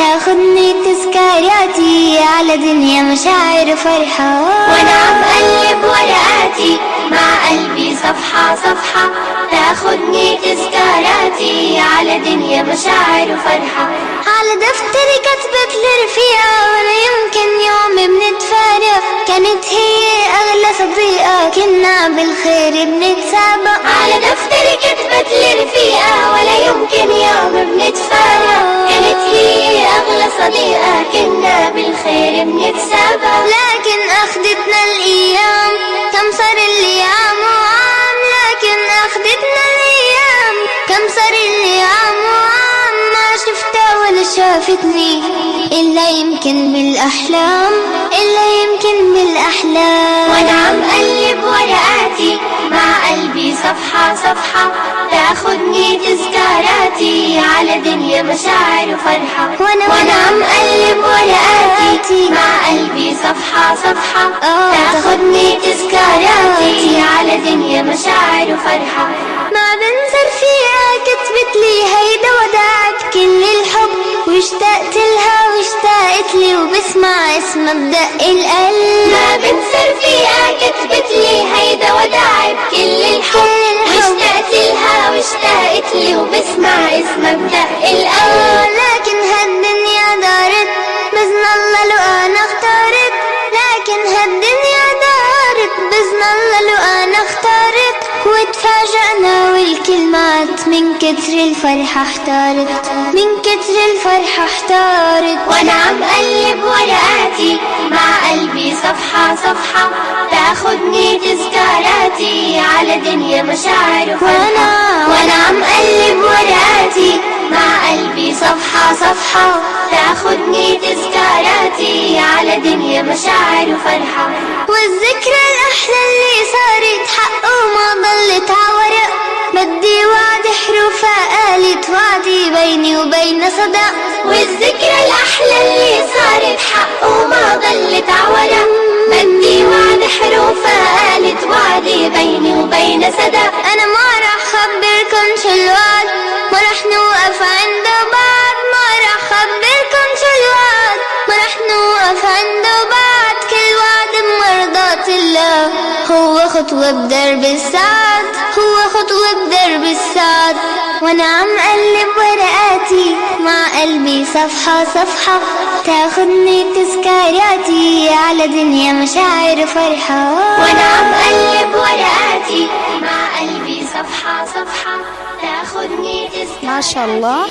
تاخدني تذكاراتي على دنيا مشاعر فرحة. وانا عم قلب ورقاتي مع قلبي صفحة صفحة، تاخدني تذكاراتي على دنيا مشاعر وفرحة. على دفتري كتبت لرفيقة ولا يمكن يوم بنتفارق، كانت هي أغلى صديقة كنا بالخير بنتسابق. على دفتري كتبت لرفيقة ولا يمكن يوم بنتفارق، كانت هي أغلى صديقة كنا بالخير بنتسابق. لكن أخدتنا الأيام كم صار اللي عام وعام، لكن أخدتنا الأيام كم صار اللي عام وعام، ما شفتها ولا شافتني إلا يمكن بالأحلام، إلا يمكن بالأحلام. وانا عم قلب ورقاتي مع قلبي صفحة صفحة، تاخدني تذكاراتي على دنيا مشاعر وفرحة. وانا عم قلب ورقاتي مع قلبي صفحة صفحة، تاخدني تذكاراتي على دنيا مشاعر وفرحة. ما بنسى فيها كتبت لي هيدا وداعك كل الحب، واشتقت لها واشتقت لي وبسمع اسمها بدق القلب. ما بنسى فيها كتبت لي هيدا وداعك كل الحب، واشتقت لها واشتقت لي وبسمع اسمها بدق القلب. لكن هالدنيا دارت بإذن الله لو أنا اختارت، لكن هالدنيا دارت بإذن الله لو أنا اختارت، وتفاجأنا والكلمات من كتر الفرحة احتارت، من كتر الفرحة احتارت. وانا عم قلب ورقاتي مع قلبي صفحة صفحة، تاخدني تذكاراتي على دنيا مشاعر وفرحة. وانا عم قلب ورقاتي مع قلبي صفحة صفحة، تاخدني تذكاراتي على دنيا مشاعر وفرحة. والذكرى الأحلى اللي صارت حق وما ضلت عورق، بدي وعد حروفها قالت وعدي بيني وبين صدى. والذكرى الأحلى اللي صارت حق وما ضلت عورق، بدي وعد حروفها قالت وعدي بيني وبين صدى. أنا ما رح خبركن شو الوعد، ما رح نوقف عند بعض، ما رح خبركن شو الوعد، ما رح نوقف عند بعض. كل وعد بمرضاة الله هو خطوة بدرب السعد، هو خطوة بدرب السعد. وانا عم قلب ورقاتي مع قلبي صفحة صفحة، تاخدني تذكاراتي على دنيا مشاعر فرحة. وانا عم قلب ورقاتي مع قلبي صفحة صفحة، تاخدني تذكاراتي. ما شاء الله.